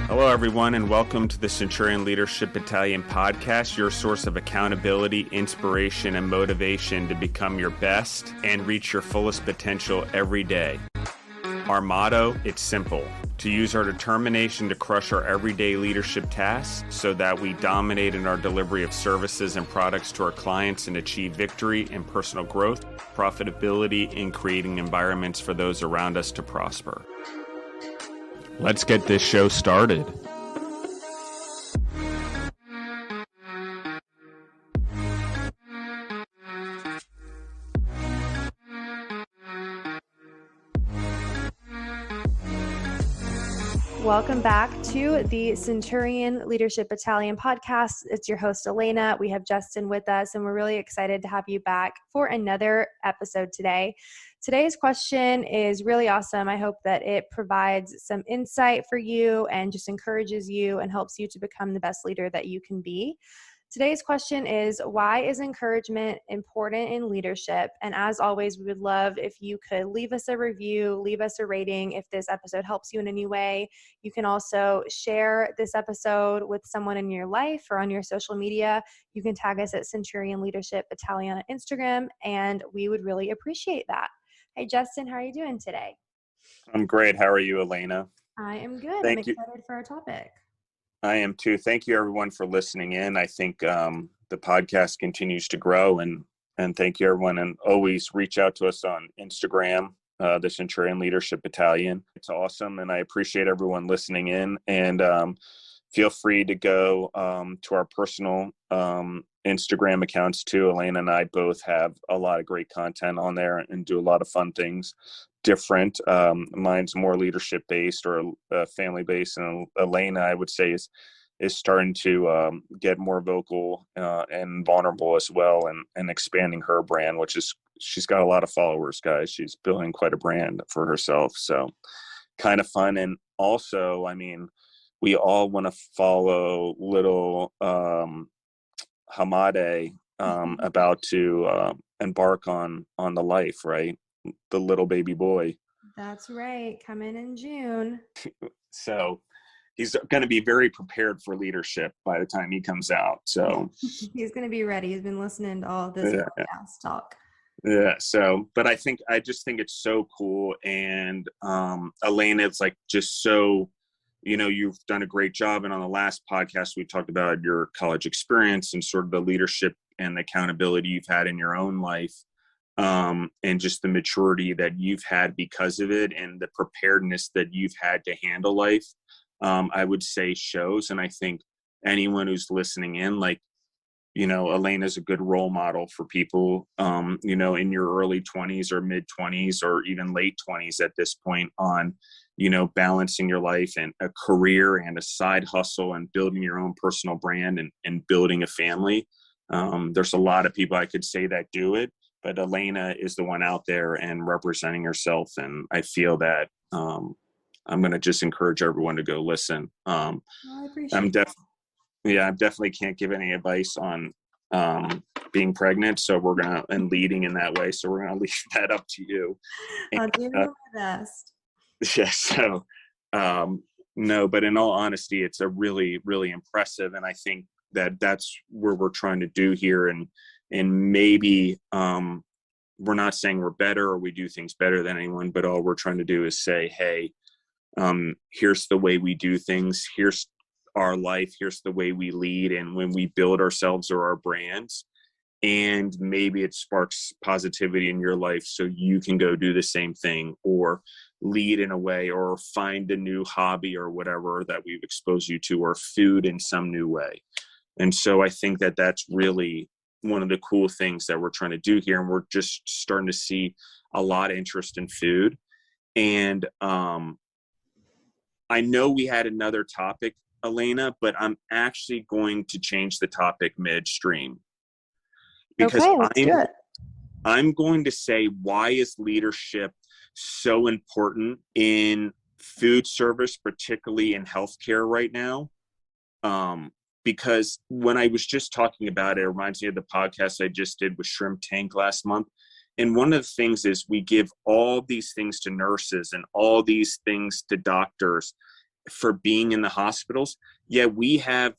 Hello, everyone, and welcome to the Centurion Leadership Battalion podcast, your source of accountability, inspiration, and motivation to become your best and reach your fullest potential every day. Our motto, it's simple: to use our determination to crush our everyday leadership tasks so that we dominate in our delivery of services and products to our clients and achieve victory in personal growth, profitability, and creating environments for those around us to prosper. Let's get this show started. Welcome back to the Centurion Leadership Battalion podcast. It's your host, Elena. We have Justin with us, and we're really excited to have you back for another episode today. Today's question is really awesome. I hope that it provides some insight for you and just encourages you and helps you to become the best leader that you can be. Today's question is, why is encouragement important in leadership? And as always, we would love if you could leave us a review, leave us a rating if this episode helps you in any way. You can also share this episode with someone in your life or on your social media. You can tag us at Centurion Leadership Battalion on Instagram, and we would really appreciate that. Hey, Justin, how are you doing today? I'm great. How are you, Elena? I am good. I'm excited for our topic. I am too. Thank you, everyone, for listening in. I think the podcast continues to grow, and thank you, everyone. And always reach out to us on Instagram, the Centurion Leadership Battalion. It's awesome, and I appreciate everyone listening in. And feel free to go to our personal Instagram accounts too. Elena and I both have a lot of great content on there and do a lot of fun things. Different. Mine's more leadership based or family based, and Elena, I would say, is starting to get more vocal and vulnerable as well, and expanding her brand, which is, she's got a lot of followers, guys. She's building quite a brand for herself, so kind of fun. And also, I mean, we all want to follow little Hamade about to embark on the life, right? The little baby boy. That's right. Coming in June. So he's going to be very prepared for leadership by the time he comes out. So he's going to be ready. He's been listening to all of this podcast talk. Yeah. So, but I just think it's so cool. And Elena, it's like just so, you've done a great job. And on the last podcast, we talked about your college experience and sort of the leadership and accountability you've had in your own life. And just the maturity that you've had because of it, and the preparedness that you've had to handle life, I would say shows. And I think anyone who's listening in, Elena's a good role model for people, in your early 20s or mid 20s or even late 20s at this point on, balancing your life and a career and a side hustle and building your own personal brand and building a family. There's a lot of people I could say that do it, but Elena is the one out there and representing herself. And I feel that I'm going to just encourage everyone to go listen. I appreciate I definitely can't give any advice on being pregnant. So and leading in that way. So we're going to leave that up to you. I'll do my best. Yeah. So no, but in all honesty, it's a really, really impressive. And I think that's where we're trying to do here. And maybe we're not saying we're better or we do things better than anyone, but all we're trying to do is say, hey, here's the way we do things. Here's our life. Here's the way we lead. And when we build ourselves or our brands, and maybe it sparks positivity in your life so you can go do the same thing or lead in a way or find a new hobby or whatever that we've exposed you to, or food in some new way. And so I think that that's really one of the cool things that we're trying to do here. And we're just starting to see a lot of interest in food. And I know we had another topic, Elena, but I'm actually going to change the topic midstream. Because I'm going to say, why is leadership so important in food service, particularly in healthcare right now? Because when I was just talking about it, it reminds me of the podcast I just did with Shrimp Tank last month. And one of the things is we give all these things to nurses and all these things to doctors for being in the hospitals. Yeah, we have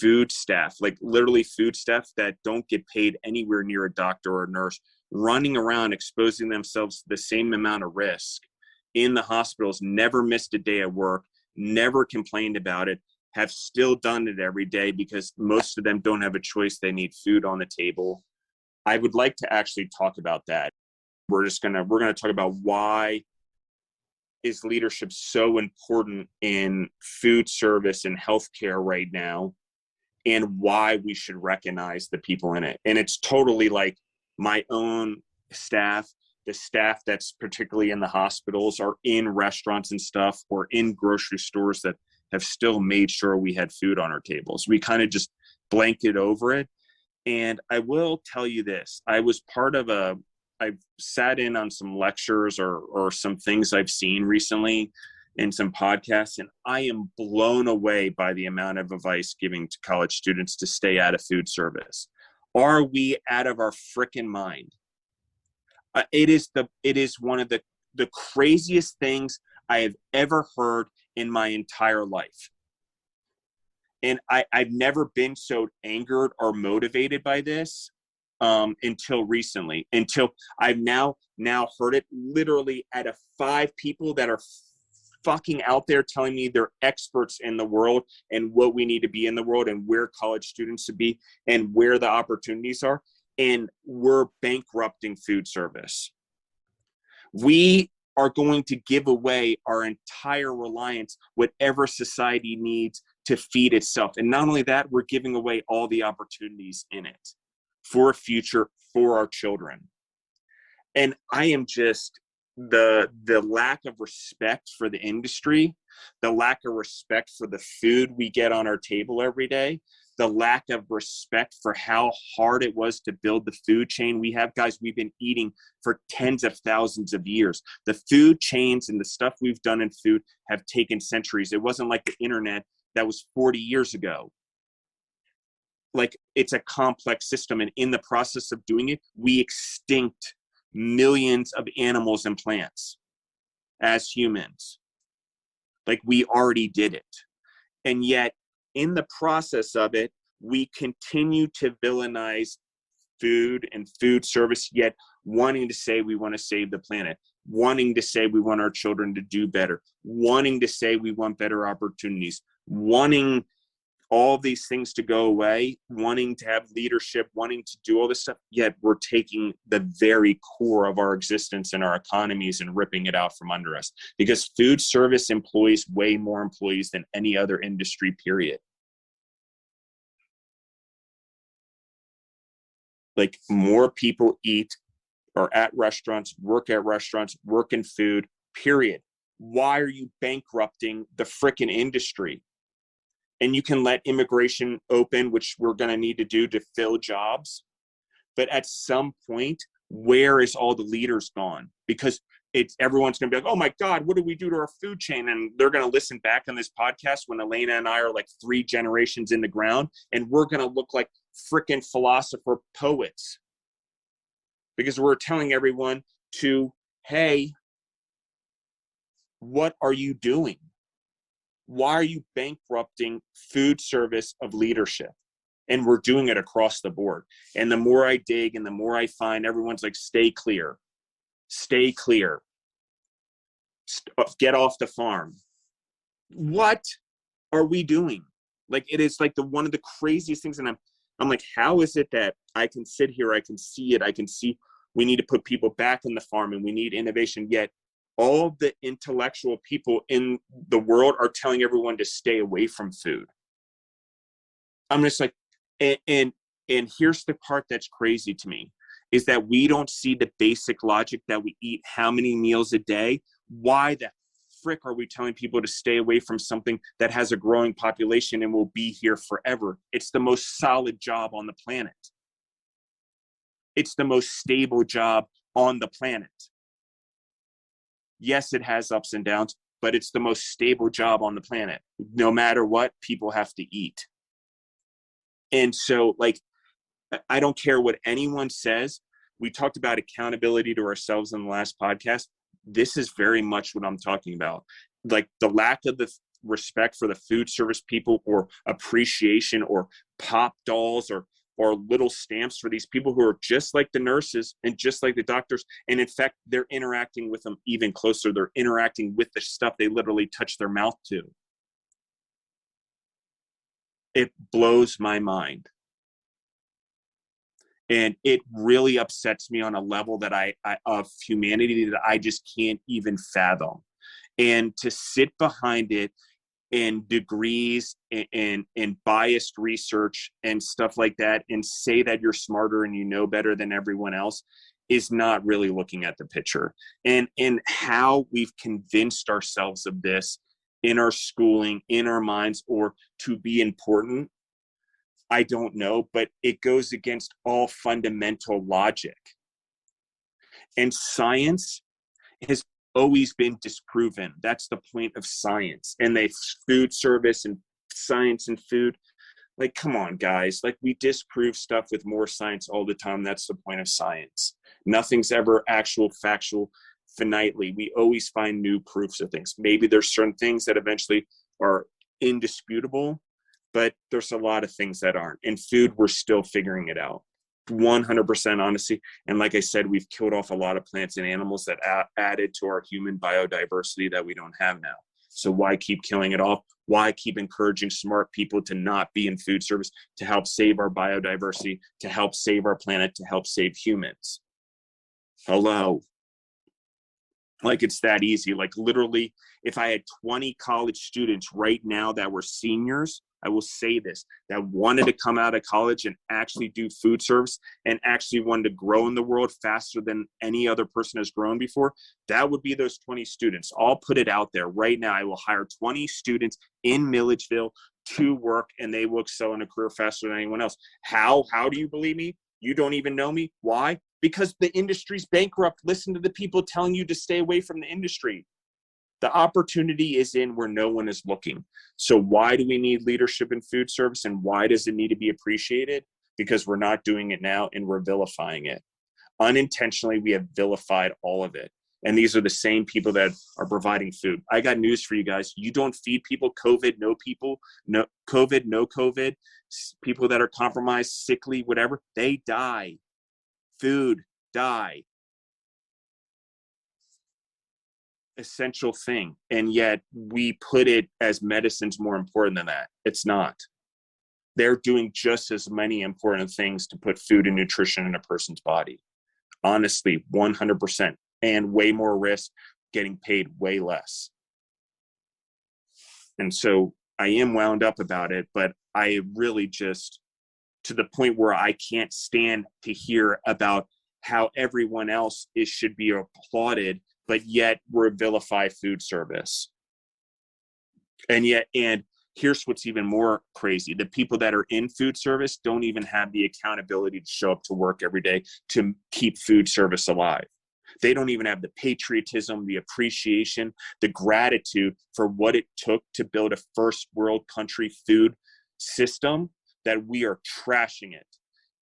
food staff, like literally food staff that don't get paid anywhere near a doctor or a nurse, running around exposing themselves to the same amount of risk in the hospitals, never missed a day at work, never complained about it, have still done it every day because most of them don't have a choice. They need food on the table. I would like to actually talk about that. We're going to talk about why is leadership so important in food service and healthcare right now, and why we should recognize the people in it. And it's totally like my own staff, the staff that's particularly in the hospitals or in restaurants and stuff, or in grocery stores that have still made sure we had food on our tables. We kind of just blanket over it. And I will tell you this, I've sat in on some lectures or some things I've seen recently in some podcasts, and I am blown away by the amount of advice giving to college students to stay out of food service. Are we out of our frickin' mind? It is one of the craziest things I have ever heard in my entire life. And I've never been so angered or motivated by this until recently, until I've now heard it literally out of 5 people that are fucking out there telling me they're experts in the world and what we need to be in the world and where college students should be and where the opportunities are. And we're bankrupting food service. We are going to give away our entire reliance, whatever society needs to feed itself. And not only that, we're giving away all the opportunities in it for a future for our children. And I am just, the lack of respect for the industry, the lack of respect for the food we get on our table every day, the lack of respect for how hard it was to build the food chain we have. Guys, we've been eating for tens of thousands of years. The food chains and the stuff we've done in food have taken centuries. It wasn't like the internet that was 40 years ago. Like, it's a complex system. And in the process of doing it, we extinct millions of animals and plants as humans. Like, we already did it. And yet, in the process of it, we continue to villainize food and food service, yet wanting to say we want to save the planet, wanting to say we want our children to do better, wanting to say we want better opportunities, wanting all these things to go away, wanting to have leadership, wanting to do all this stuff, yet we're taking the very core of our existence and our economies and ripping it out from under us. Because food service employs way more employees than any other industry, period. Like, more people eat or at restaurants, work in food, period. Why are you bankrupting the frickin' industry? And you can let immigration open, which we're going to need to do to fill jobs. But at some point, where is all the leaders gone? Because everyone's going to be like, oh my God, what do we do to our food chain? And they're going to listen back on this podcast when Elena and I are like 3 generations in the ground, and we're going to look like frickin' philosopher poets. Because we're telling everyone to, hey, what are you doing? Why are you bankrupting food service of leadership? And we're doing it across the board. And the more I dig and the more I find, everyone's like, stay clear, get off the farm. What are we doing? Like, it is like one of the craziest things. And I'm like, how is it that I can sit here, I can see it, I can see we need to put people back on the farm and we need innovation, yet all the intellectual people in the world are telling everyone to stay away from food. I'm just like, and here's the part that's crazy to me, is that we don't see the basic logic that we eat how many meals a day. Why the frick are we telling people to stay away from something that has a growing population and will be here forever? It's the most solid job on the planet. It's the most stable job on the planet. Yes, it has ups and downs, but it's the most stable job on the planet. No matter what, people have to eat. And so, like, I don't care what anyone says. We talked about accountability to ourselves in the last podcast. This is very much what I'm talking about. Like, the lack of the respect for the food service people, or appreciation, or pop dolls, or little stamps for these people who are just like the nurses and just like the doctors. And in fact, they're interacting with them even closer. They're interacting with the stuff they literally touch their mouth to. It blows my mind. And it really upsets me on a level that I of humanity that I just can't even fathom. And to sit behind it in degrees and biased research and stuff like that, and say that you're smarter and you know better than everyone else, is not really looking at the picture. And how we've convinced ourselves of this in our schooling, in our minds, or to be important, I don't know, but it goes against all fundamental logic. And science has always been disproven. That's the point of science. And they food service and science and food. Like, come on, guys. Like, we disprove stuff with more science all the time. That's the point of science. Nothing's ever actual, factual, finitely. We always find new proofs of things. Maybe there's certain things that eventually are indisputable, but there's a lot of things that aren't. In food, we're still figuring it out. 100% honesty. And like I said, we've killed off a lot of plants and animals that added to our human biodiversity that we don't have now. So why keep killing it off? Why keep encouraging smart people to not be in food service, to help save our biodiversity, to help save our planet, to help save humans? Hello. Like, it's that easy. Like, literally, if I had 20 college students right now that were seniors, I will say this, that wanted to come out of college and actually do food service and actually wanted to grow in the world faster than any other person has grown before, that would be those 20 students. I'll put it out there right now. I will hire 20 students in Milledgeville to work, and they will excel in a career faster than anyone else. How do you believe me? You don't even know me. Why? Because the industry's bankrupt. Listen to the people telling you to stay away from the industry. The opportunity is in where no one is looking. So why do we need leadership in food service, and why does it need to be appreciated? Because we're not doing it now, and we're vilifying it. Unintentionally, we have vilified all of it. And these are the same people that are providing food. I got news for you guys. You don't feed people COVID, no COVID, people that are compromised, sickly, whatever, they die. Food, die. Essential thing. And yet we put it as medicine's more important than that. It's not. They're doing just as many important things to put food and nutrition in a person's body. Honestly, 100%. And way more risk, getting paid way less. And so I am wound up about it, but I really just, to the point where I can't stand to hear about how everyone else should be applauded, but yet we're vilify food service. And here's what's even more crazy. The people that are in food service don't even have the accountability to show up to work every day to keep food service alive. They don't even have the patriotism, the appreciation, the gratitude for what it took to build a first world country food system, that we are trashing it.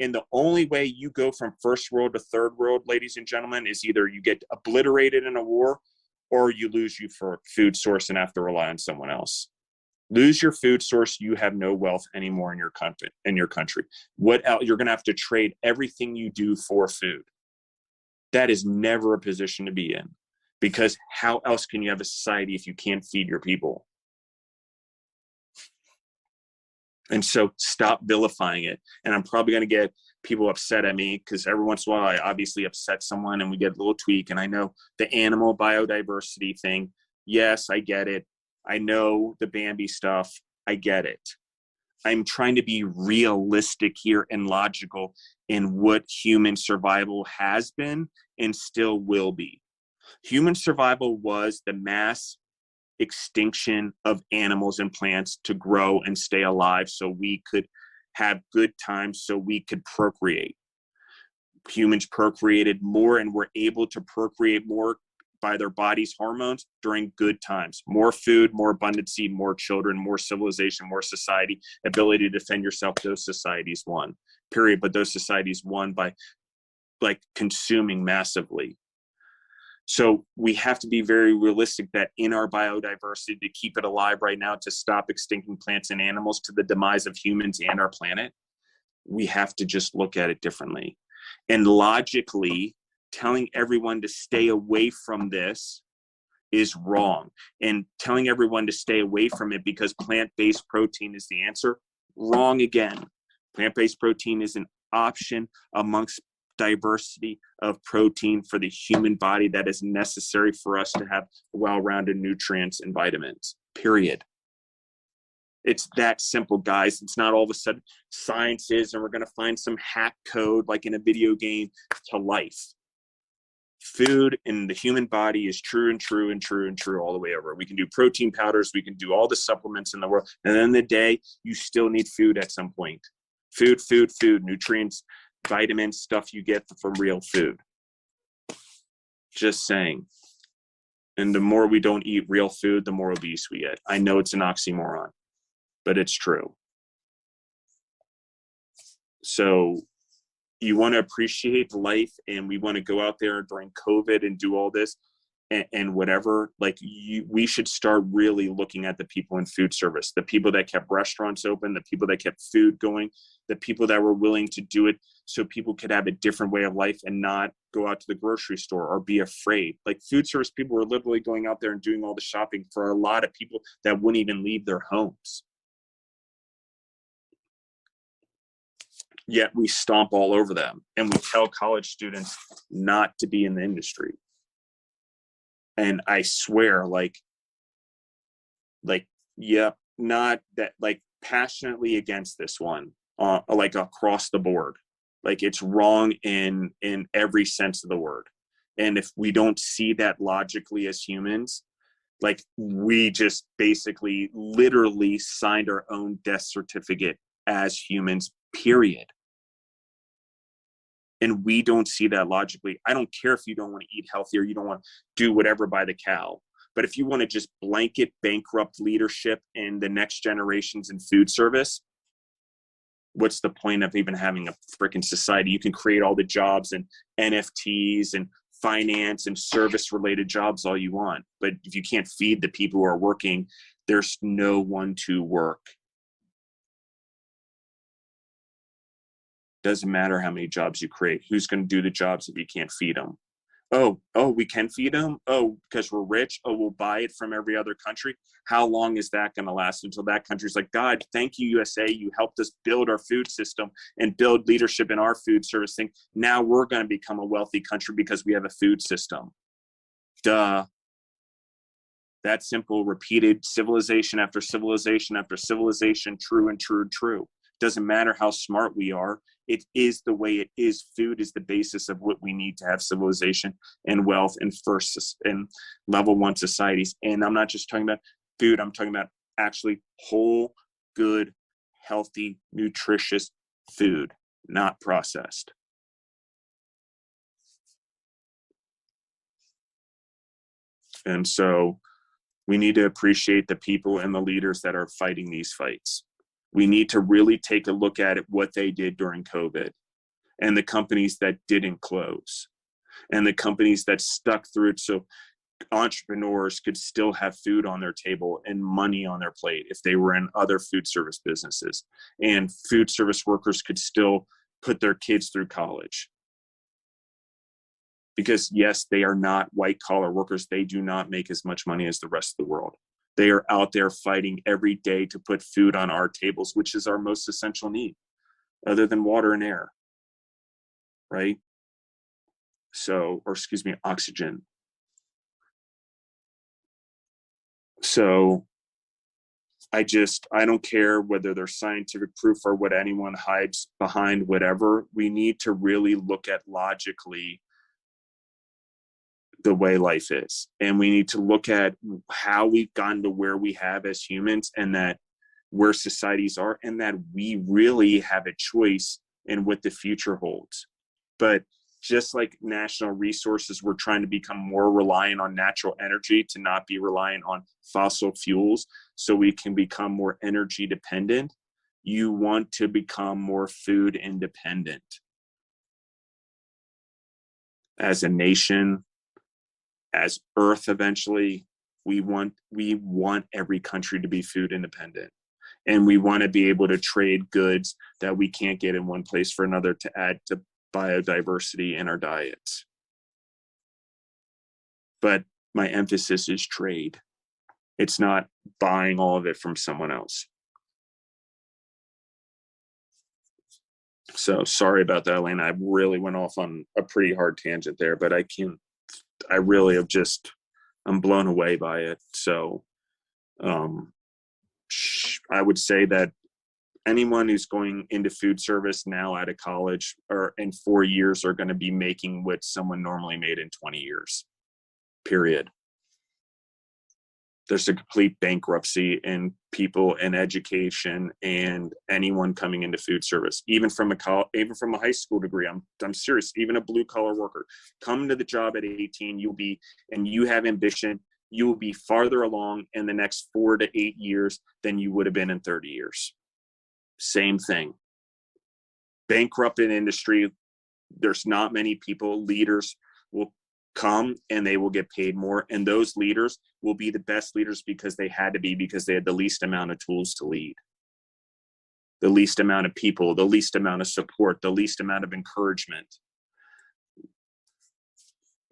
And the only way you go from first world to third world, ladies and gentlemen, is either you get obliterated in a war, or you lose your food source and have to rely on someone else. Lose your food source, you have no wealth anymore in your country. What else? You're going to have to trade everything you do for food. That is never a position to be in, because how else can you have a society if you can't feed your people? And so stop vilifying it. And I'm probably going to get people upset at me, because every once in a while I obviously upset someone and we get a little tweak. And I know the animal biodiversity thing. Yes, I get it. I know the Bambi stuff. I get it. I'm trying to be realistic here and logical in what human survival has been and still will be. Human survival was the mass extinction of animals and plants to grow and stay alive so we could have good times, so we could procreate. Humans procreated more and were able to procreate more by their body's hormones during good times. More food, more abundancy, more children, more civilization, more society, ability to defend yourself. Those societies won, period. But those societies won by consuming massively. So we have to be very realistic that in our biodiversity, to keep it alive right now, to stop extincting plants and animals to the demise of humans and our planet, we have to just look at it differently. And logically, telling everyone to stay away from this is wrong. And telling everyone to stay away from it because plant-based protein is the answer, wrong again. Plant-based protein is an option amongst diversity of protein for the human body that is necessary for us to have well-rounded nutrients and vitamins, period. It's that simple, guys. It's not all of a sudden science is, and we're going to find some hack code like in a video game to life. Food in the human body is true and true and true and true all the way over. We can do protein powders. We can do all the supplements in the world. And at the end of the day, you still need food at some point. Food, nutrients, vitamins, stuff you get from real food. Just saying. And the more we don't eat real food, the more obese we get. I know it's an oxymoron, but it's true. So you want to appreciate life, and we want to go out there during COVID and do all this and whatever. Like we should start really looking at the people in food service, the people that kept restaurants open, the people that kept food going, the people that were willing to do it so people could have a different way of life and not go out to the grocery store or be afraid. Like food service people were literally going out there and doing all the shopping for a lot of people that wouldn't even leave their homes. Yet we stomp all over them and we tell college students not to be in the industry. And I swear, not that, like, passionately against this one, like across the board. Like it's wrong in every sense of the word. And if we don't see that logically as humans, like we just basically literally signed our own death certificate as humans, period. And we don't see that logically. I don't care if you don't want to eat healthy or you don't want to do whatever by the cow. But if you want to just blanket bankrupt leadership in the next generations in food service, what's the point of even having a freaking society? You can create all the jobs and NFTs and finance and service related jobs all you want. But if you can't feed the people who are working, there's no one to work. Doesn't matter how many jobs you create. Who's going to do the jobs if you can't feed them? Oh, we can feed them? Oh, because we're rich? Oh, we'll buy it from every other country? How long is that going to last until that country's like, God, thank you, USA. You helped us build our food system and build leadership in our food service thing. Now we're going to become a wealthy country because we have a food system. Duh. That simple, repeated civilization after civilization after civilization, true and true and true. Doesn't matter how smart we are. It is the way it is. Food is the basis of what we need to have civilization and wealth and first and level one societies. And I'm not just talking about food. I'm talking about actually whole, good, healthy, nutritious food, not processed. And so we need to appreciate the people and the leaders that are fighting these fights. We need to really take a look at what they did during COVID and the companies that didn't close and the companies that stuck through it so entrepreneurs could still have food on their table and money on their plate if they were in other food service businesses, and food service workers could still put their kids through college. Because yes, they are not white collar workers. They do not make as much money as the rest of the world. They are out there fighting every day to put food on our tables, which is our most essential need, other than water and air, right? So, or excuse me, oxygen. So I don't care whether there's scientific proof or what anyone hides behind, whatever. We need to really look at logically the way life is. And we need to look at how we've gotten to where we have as humans, and that where societies are, and that we really have a choice in what the future holds. But just like national resources, we're trying to become more reliant on natural energy to not be reliant on fossil fuels so we can become more energy dependent. You want to become more food independent as a nation, as Earth eventually, we want every country to be food independent. And we want to be able to trade goods that we can't get in one place for another to add to biodiversity in our diets. But my emphasis is trade. It's not buying all of it from someone else. So sorry about that, Elena. I really went off on a pretty hard tangent there, but I really have I'm blown away by it. So I would say that anyone who's going into food service now out of college or in 4 years are going to be making what someone normally made in 20 years, period. There's a complete bankruptcy in people in education and anyone coming into food service, even from a high school degree. I'm serious. Even a blue collar worker, come to the job at 18, and you have ambition. You will be farther along in the next 4 to 8 years than you would have been in 30 years. Same thing. Bankrupted industry. There's not many people. Leaders will come and they will get paid more. And those leaders will be the best leaders because they had the least amount of tools to lead, the least amount of people, the least amount of support, the least amount of encouragement.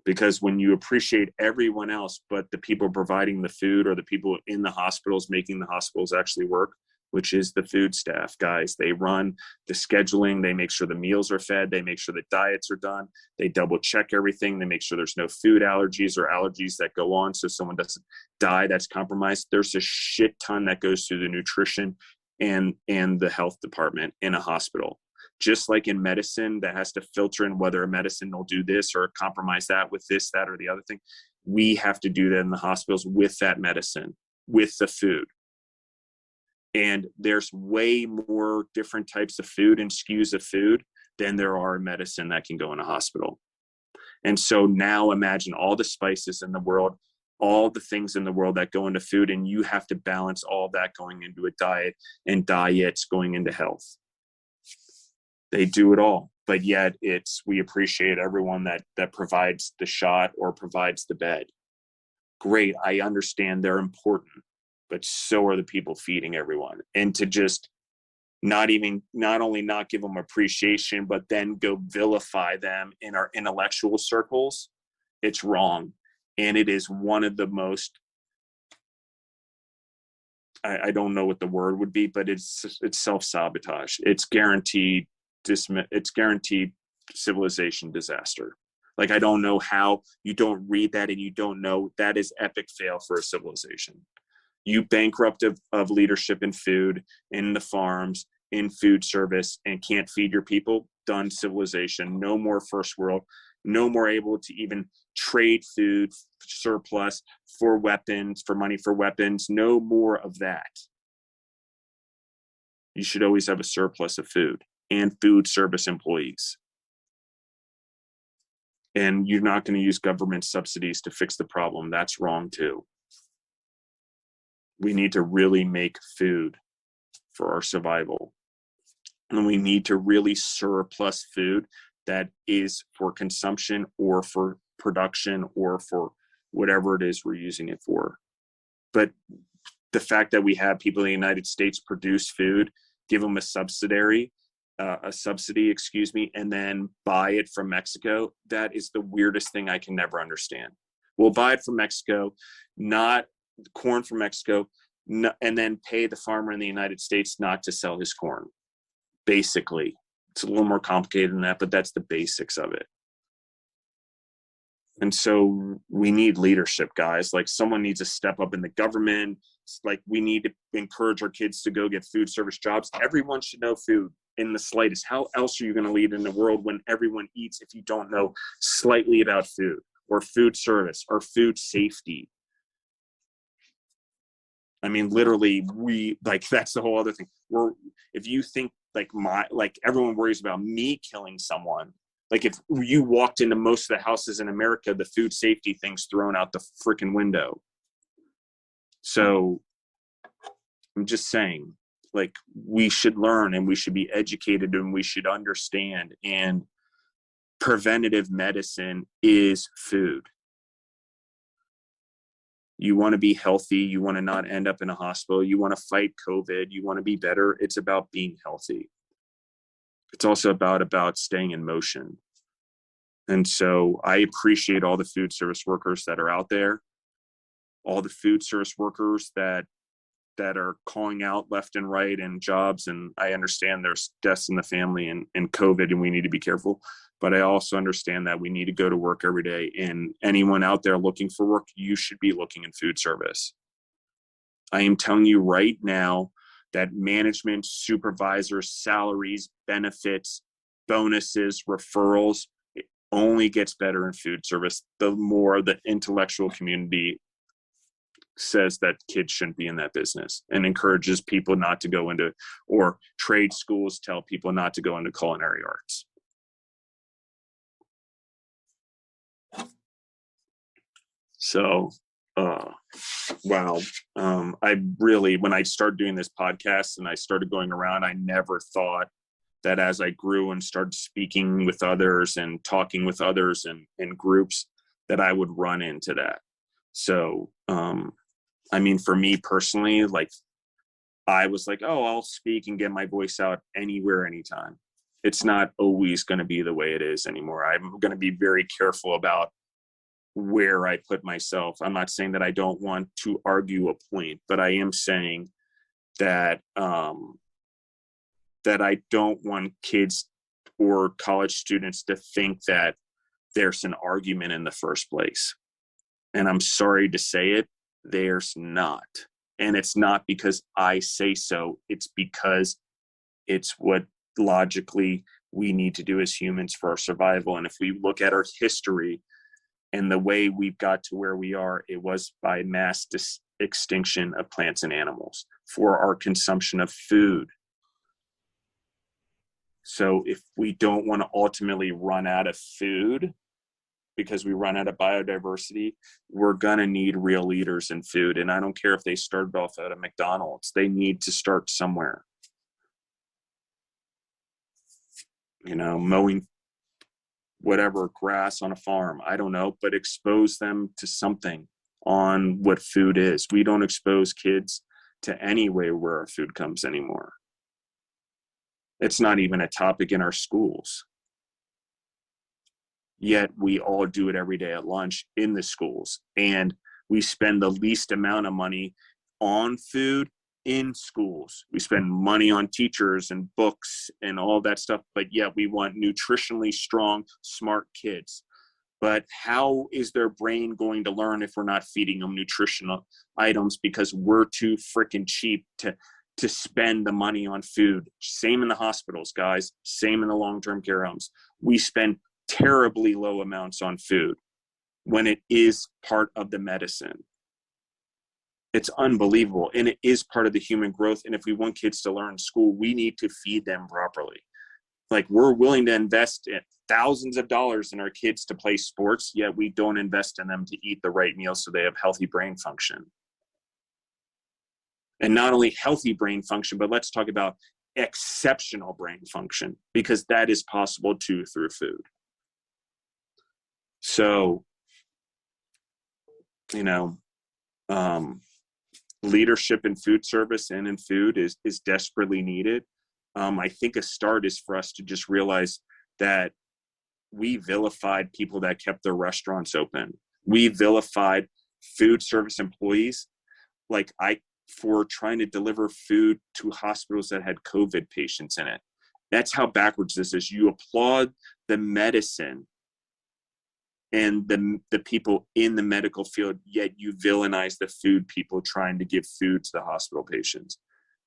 Because when you appreciate everyone else, but the people providing the food or the people in the hospitals making the hospitals actually work, which is the food staff guys. They run the scheduling. They make sure the meals are fed. They make sure the diets are done. They double check everything. They make sure there's no food allergies or allergies that go on so someone doesn't die that's compromised. There's a shit ton that goes through the nutrition and the health department in a hospital. Just like in medicine that has to filter in whether a medicine will do this or compromise that with this, that, or the other thing. We have to do that in the hospitals with that medicine, with the food. And there's way more different types of food and SKUs of food than there are medicine that can go in a hospital. And so now imagine all the spices in the world, all the things in the world that go into food, and you have to balance all that going into a diet and diets going into health. They do it all, but yet we appreciate everyone that provides the shot or provides the bed. Great. I understand they're important, but so are the people feeding everyone. And to just not only not give them appreciation, but then go vilify them in our intellectual circles, it's wrong. And it is one of the most, I don't know what the word would be, but it's self-sabotage. It's guaranteed civilization disaster. Like, I don't know how you don't read that and you don't know that is epic fail for a civilization. You bankrupt of leadership in food, in the farms, in food service, and can't feed your people, done civilization. No more first world, no more able to even trade food surplus for weapons, for money for weapons, no more of that. You should always have a surplus of food and food service employees. And you're not going to use government subsidies to fix the problem. That's wrong too. We need to really make food for our survival. And we need to really surplus food that is for consumption or for production or for whatever it is we're using it for. But the fact that we have people in the United States produce food, give them a subsidy, and then buy it from Mexico, that is the weirdest thing I can never understand. We'll buy it from Mexico, not corn from Mexico, and then pay the farmer in the United States not to sell his corn. Basically, it's a little more complicated than that, but that's the basics of it. And so we need leadership, guys. Like, someone needs to step up in the government. Like, we need to encourage our kids to go get food service jobs. Everyone should know food in the slightest. How else are you going to lead in the world when everyone eats if you don't know slightly about food or food service or food safety? I mean, literally, that's the whole other thing. If you think like everyone worries about me killing someone, like if you walked into most of the houses in America, the food safety thing's thrown out the freaking window. So I'm just saying, like, we should learn and we should be educated and we should understand. And preventative medicine is food. You want to be healthy. You want to not end up in a hospital. You want to fight COVID. You want to be better. It's about being healthy. It's also about staying in motion. And so I appreciate all the food service workers that are out there, all the food service workers that are calling out left and right in jobs. And I understand there's deaths in the family and COVID, and we need to be careful. But I also understand that we need to go to work every day. And anyone out there looking for work, you should be looking in food service. I am telling you right now that management, supervisors, salaries, benefits, bonuses, referrals, it only gets better in food service the more the intellectual community says that kids shouldn't be in that business and encourages people not to go into, or trade schools tell people not to go into culinary arts. So, wow. I really, when I started doing this podcast and I started going around, I never thought that as I grew and started speaking with others and talking with others in groups, that I would run into that. So, I mean, for me personally, like, I was like, oh, I'll speak and get my voice out anywhere, anytime. It's not always going to be the way it is anymore. I'm going to be very careful about where I put myself. I'm not saying that I don't want to argue a point, but I am saying that that I don't want kids or college students to think that there's an argument in the first place. And I'm sorry to say it, there's not. And it's not because I say so. It's because it's what logically we need to do as humans for our survival. And if we look at our history and the way we've got to where we are, it was by mass extinction of plants and animals for our consumption of food. So if we don't want to ultimately run out of food because we run out of biodiversity, we're going to need real leaders in food. And I don't care if they started off at a McDonald's, they need to start somewhere. You know, mowing whatever grass on a farm, I don't know, but expose them to something on what food is. We don't expose kids to any way where our food comes anymore. It's not even a topic in our schools. Yet we all do it every day at lunch in the schools. And we spend the least amount of money on food in schools. We spend money on teachers and books and all that stuff, but yet we want nutritionally strong, smart kids. But how is their brain going to learn if we're not feeding them nutritional items because we're too freaking cheap to spend the money on food? Same in the hospitals, guys. Same in the long-term care homes. We spend terribly low amounts on food when it is part of the medicine. It's unbelievable. And it is part of the human growth. And if we want kids to learn in school, we need to feed them properly. Like, we're willing to invest thousands of dollars in our kids to play sports, yet we don't invest in them to eat the right meal so they have healthy brain function. And not only healthy brain function, but let's talk about exceptional brain function, because that is possible too through food. So, you know, leadership in food service and in food is desperately needed. I think a start is for us to just realize that we vilified people that kept their restaurants open. We vilified food service employees for trying to deliver food to hospitals that had COVID patients in it. That's how backwards this is. You applaud the medicine and the people in the medical field, yet you villainize the food people trying to give food to the hospital patients.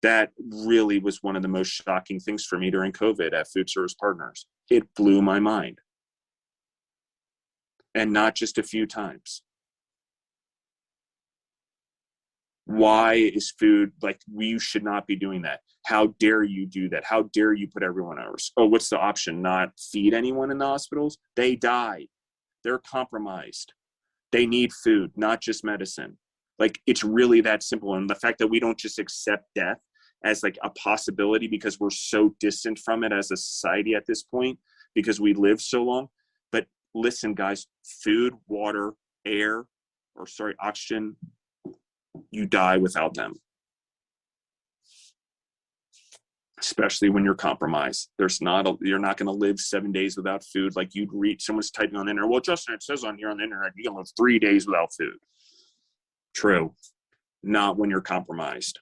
That really was one of the most shocking things for me during COVID at Food Service Partners. It blew my mind. And not just a few times. Why is food, like, we should not be doing that? How dare you do that? How dare you put everyone at risk? Oh, what's the option? Not feed anyone in the hospitals? They die. They're compromised. They need food, not just medicine. Like, it's really that simple. And the fact that we don't just accept death as like a possibility because we're so distant from it as a society at this point, because we live so long. But listen, guys, food, water, oxygen, you die without them. Especially when you're compromised. You're not going to live 7 days without food. Like you'd read, someone's typing on the internet, well, Justin, it says on here on the internet, you can live 3 days without food. True. Not when you're compromised.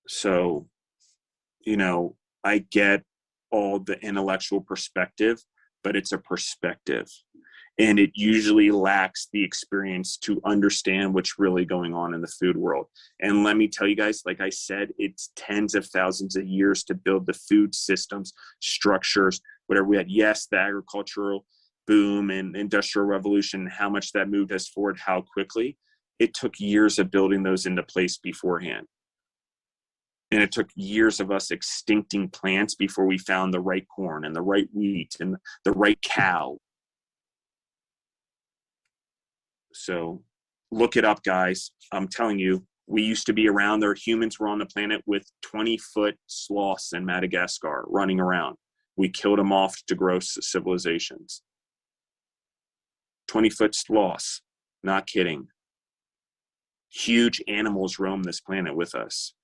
So, I get all the intellectual perspective, but it's a perspective. And it usually lacks the experience to understand what's really going on in the food world. And let me tell you guys, like I said, it's tens of thousands of years to build the food systems, structures, whatever we had. Yes, the agricultural boom and industrial revolution, how much that moved us forward, how quickly. It took years of building those into place beforehand. And it took years of us extincting plants before we found the right corn and the right wheat and the right cow. So look it up, guys. I'm telling you, we used to be around there. Humans were on the planet with 20-foot sloths in Madagascar running around. We killed them off to grow civilizations. 20-foot sloths, not kidding. Huge animals roam this planet with us.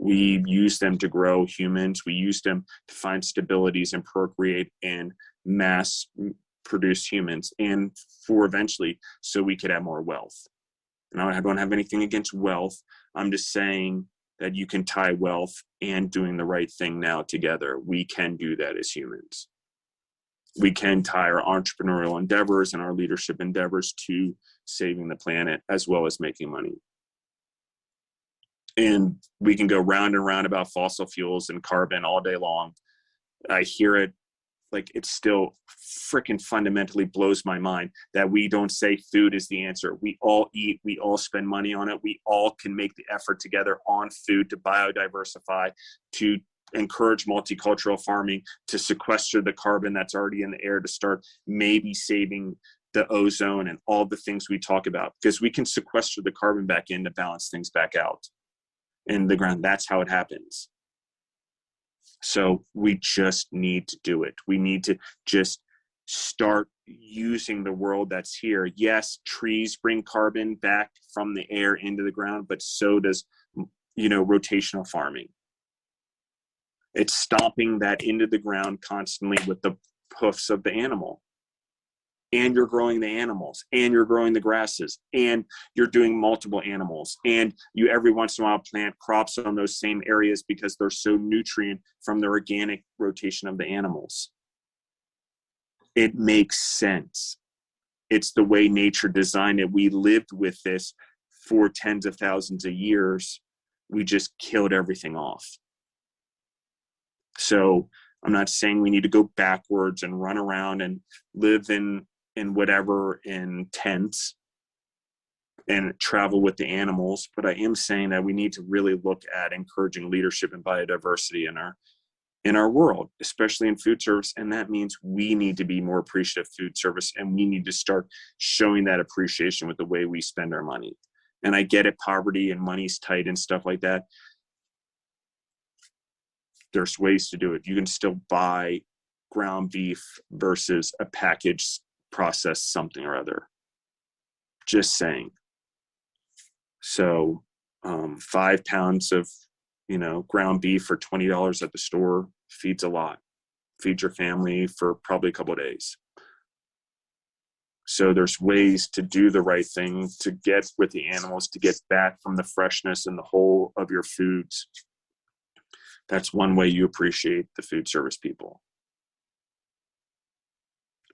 We use them to grow humans. We use them to find stabilities and procreate and mass produce humans, and for eventually so we could have more wealth. And I don't have anything against wealth. I'm just saying that you can tie wealth and doing the right thing now together. We can do that as humans. We can tie our entrepreneurial endeavors and our leadership endeavors to saving the planet as well as making money. And we can go round and round about fossil fuels and carbon all day long. I hear it. Like, it still freaking fundamentally blows my mind that we don't say food is the answer. We all eat, we all spend money on it. We all can make the effort together on food to biodiversify, to encourage multicultural farming, to sequester the carbon that's already in the air, to start maybe saving the ozone and all the things we talk about, because we can sequester the carbon back in to balance things back out in the ground. That's how it happens. So we just need to do it. We need to just start using the world that's here. Yes, trees bring carbon back from the air into the ground, but so does, rotational farming. It's stomping that into the ground constantly with the hoofs of the animal. And you're growing the animals, and you're growing the grasses, and you're doing multiple animals, and you every once in a while plant crops on those same areas because they're so nutrient from the organic rotation of the animals. It makes sense. It's the way nature designed it. We lived with this for tens of thousands of years. We just killed everything off. So I'm not saying we need to go backwards and run around and live in tents and travel with the animals, but I am saying that we need to really look at encouraging leadership and biodiversity in our world, especially in food service. And that means we need to be more appreciative of food service, and we need to start showing that appreciation with the way we spend our money. And I get it, poverty and money's tight and stuff like that. There's ways to do it. You can still buy ground beef versus a packaged processed something or other. Just saying. So 5 pounds of ground beef for $20 at the store feeds a lot. Feeds your family for probably a couple of days. So there's ways to do the right thing, to get with the animals, to get back from the freshness and the whole of your foods. That's one way you appreciate the food service people.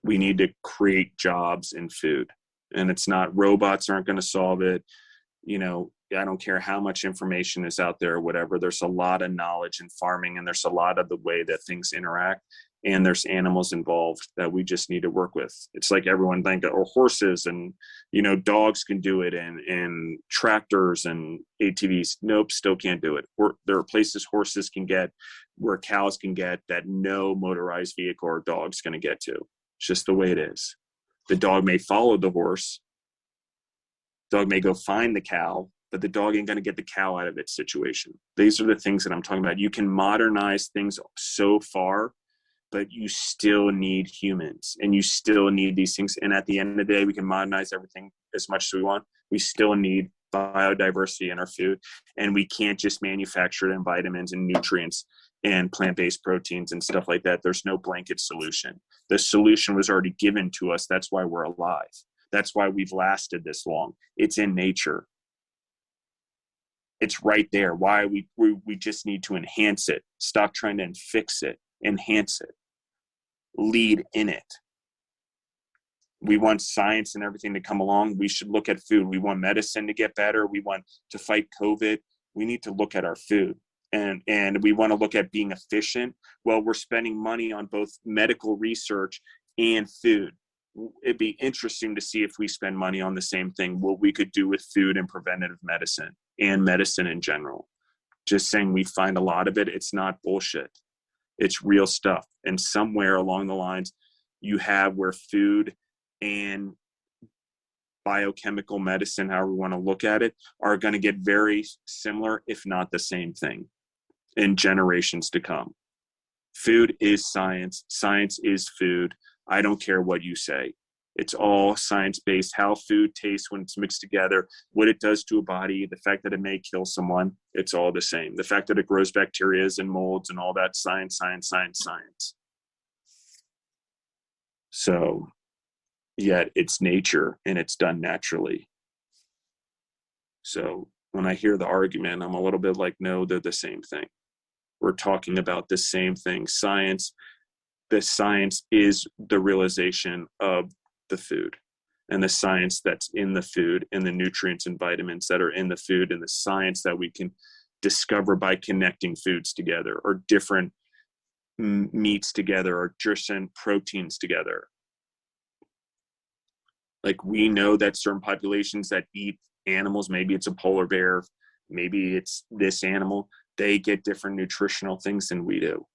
We need to create jobs in food, and it's not, robots aren't going to solve it. I don't care how much information is out there or whatever. There's a lot of knowledge in farming, and there's a lot of the way that things interact, and there's animals involved that we just need to work with. It's like everyone think, or horses and, dogs can do it, and tractors and ATVs. Nope, still can't do it. There are places horses can get where cows can get that no motorized vehicle or dog's going to get to. It's just the way it is. The dog may follow the horse. Dog may go find the cow, but the dog ain't going to get the cow out of its situation. These are the things that I'm talking about. You can modernize things so far but you still need humans and you still need these things. And at the end of the day, we can modernize everything as much as we want. We still need biodiversity in our food, and we can't just manufacture it in vitamins and nutrients and plant-based proteins and stuff like that. There's no blanket solution. The solution was already given to us. That's why we're alive. That's why we've lasted this long. It's in nature. It's right there. Why we just need to enhance it. Stop trying to fix it. Enhance it. Lead in it. We want science and everything to come along. We should look at food. We want medicine to get better. We want to fight COVID. We need to look at our food. And we want to look at being efficient. Well, we're spending money on both medical research and food. It'd be interesting to see if we spend money on the same thing, what we could do with food and preventative medicine and medicine in general. Just saying we find a lot of it. It's not bullshit. It's real stuff. And somewhere along the lines, you have where food and biochemical medicine, however we want to look at it, are going to get very similar, if not the same thing, in generations to come. Food is science. Science is food. I don't care what you say. It's all science-based. How food tastes when it's mixed together, what it does to a body, the fact that it may kill someone, it's all the same. The fact that it grows bacteria and molds and all that, science. So, yet it's nature and it's done naturally. So when I hear the argument, I'm a little bit like, no, they're the same thing. We're talking about the same thing. Science. The science is the realization of the food, and the science that's in the food, and the nutrients and vitamins that are in the food, and the science that we can discover by connecting foods together, or different meats together, or different proteins together. Like, we know that certain populations that eat animals, maybe it's a polar bear, maybe it's this animal, they get different nutritional things than we do.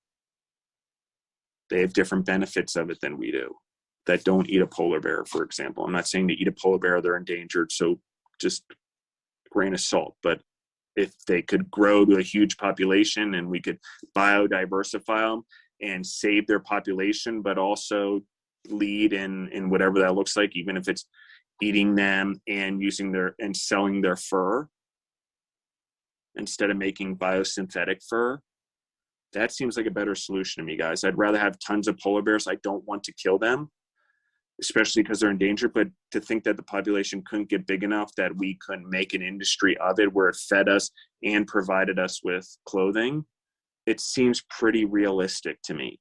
They have different benefits of it than we do, that don't eat a polar bear, for example. I'm not saying to eat a polar bear, they're endangered, so just a grain of salt. But if they could grow to a huge population and we could biodiversify them and save their population, but also lead in whatever that looks like, even if it's eating them and using and selling their fur instead of making biosynthetic fur, that seems like a better solution to me, guys. I'd rather have tons of polar bears. I don't want to kill them, especially because they're endangered, but to think that the population couldn't get big enough that we couldn't make an industry of it where it fed us and provided us with clothing, it seems pretty realistic to me.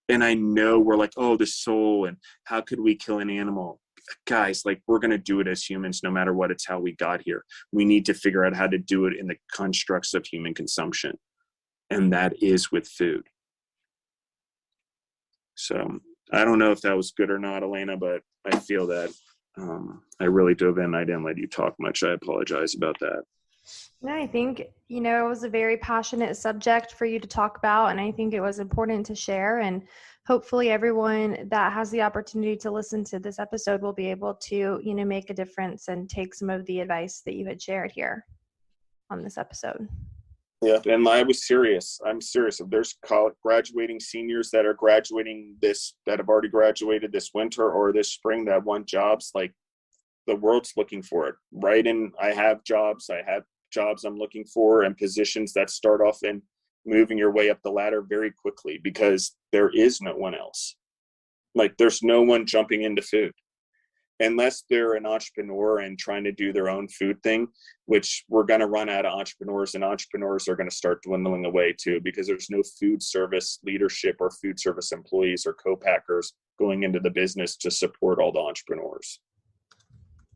And I know we're like, oh, the soul, and how could we kill an animal? Guys, like, we're going to do it as humans no matter what. It's how we got here. We need to figure out how to do it in the constructs of human consumption. And that is with food. So I don't know if that was good or not, Elena, but I feel that I really dove in. I didn't let you talk much. I apologize about that. No, I think, it was a very passionate subject for you to talk about, and I think it was important to share, and hopefully everyone that has the opportunity to listen to this episode will be able to, make a difference and take some of the advice that you had shared here on this episode. Yeah, and I was serious. I'm serious. If there's college graduating seniors that are graduating that have already graduated this winter or this spring that want jobs, like, the world's looking for it, right? And I have jobs I'm looking for, and positions that start off in moving your way up the ladder very quickly, because there is no one else. Like, there's no one jumping into food. Unless they're an entrepreneur and trying to do their own food thing, which we're going to run out of entrepreneurs, and entrepreneurs are going to start dwindling away too, because there's no food service leadership or food service employees or co-packers going into the business to support all the entrepreneurs.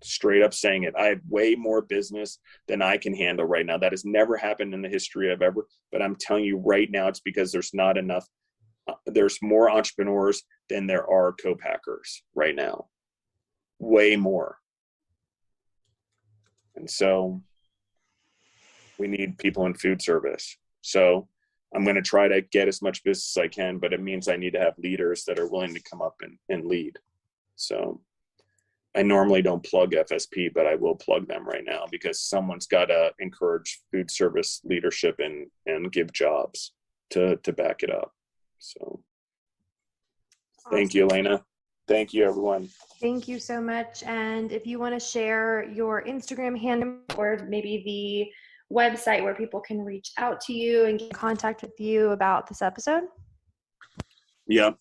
Straight up saying it. I have way more business than I can handle right now. That has never happened in the history of ever, but I'm telling you right now, it's because there's not enough. There's more entrepreneurs than there are co-packers right now. Way more. And so we need people in food service. So I'm going to try to get as much business as I can, but it means I need to have leaders that are willing to come up and lead. So I normally don't plug FSP, but I will plug them right now, because someone's got to encourage food service leadership and give jobs to back it up. So Thank you, Elena. Thank you, everyone. Thank you so much. And if you want to share your Instagram handle or maybe the website where people can reach out to you and get in contact with you about this episode. Yep.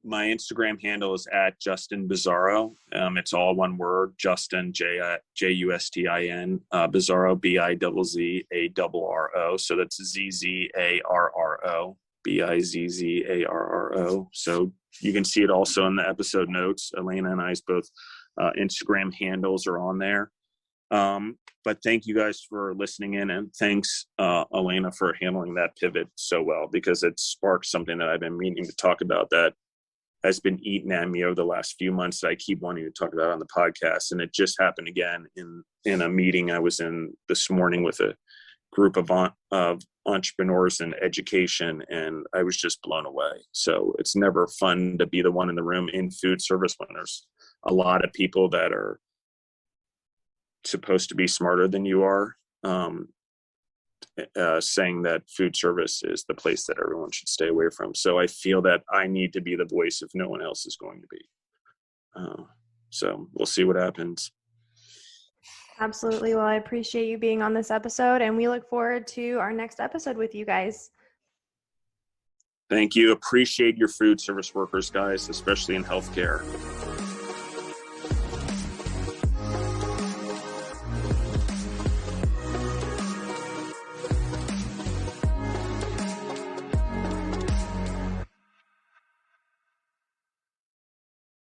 My Instagram handle is at Justin Bizzarro. It's all one word, Justin, Justin, Bizzarro, Bizzarro. So that's Zzarro, Bizzarro. So you can see it also in the episode notes. Elena and I's both Instagram handles are on there. But thank you guys for listening in, and thanks, Elena, for handling that pivot so well, because it sparked something that I've been meaning to talk about that has been eating at me over the last few months that I keep wanting to talk about on the podcast. And it just happened again in a meeting I was in this morning with a group of entrepreneurs in education, and I was just blown away. So it's never fun to be the one in the room in food service when there's a lot of people that are supposed to be smarter than you are, saying that food service is the place that everyone should stay away from. So I feel that I need to be the voice if no one else is going to be. So we'll see what happens. Absolutely. Well, I appreciate you being on this episode, and we look forward to our next episode with you guys. Thank you. Appreciate your food service workers, guys, especially in healthcare.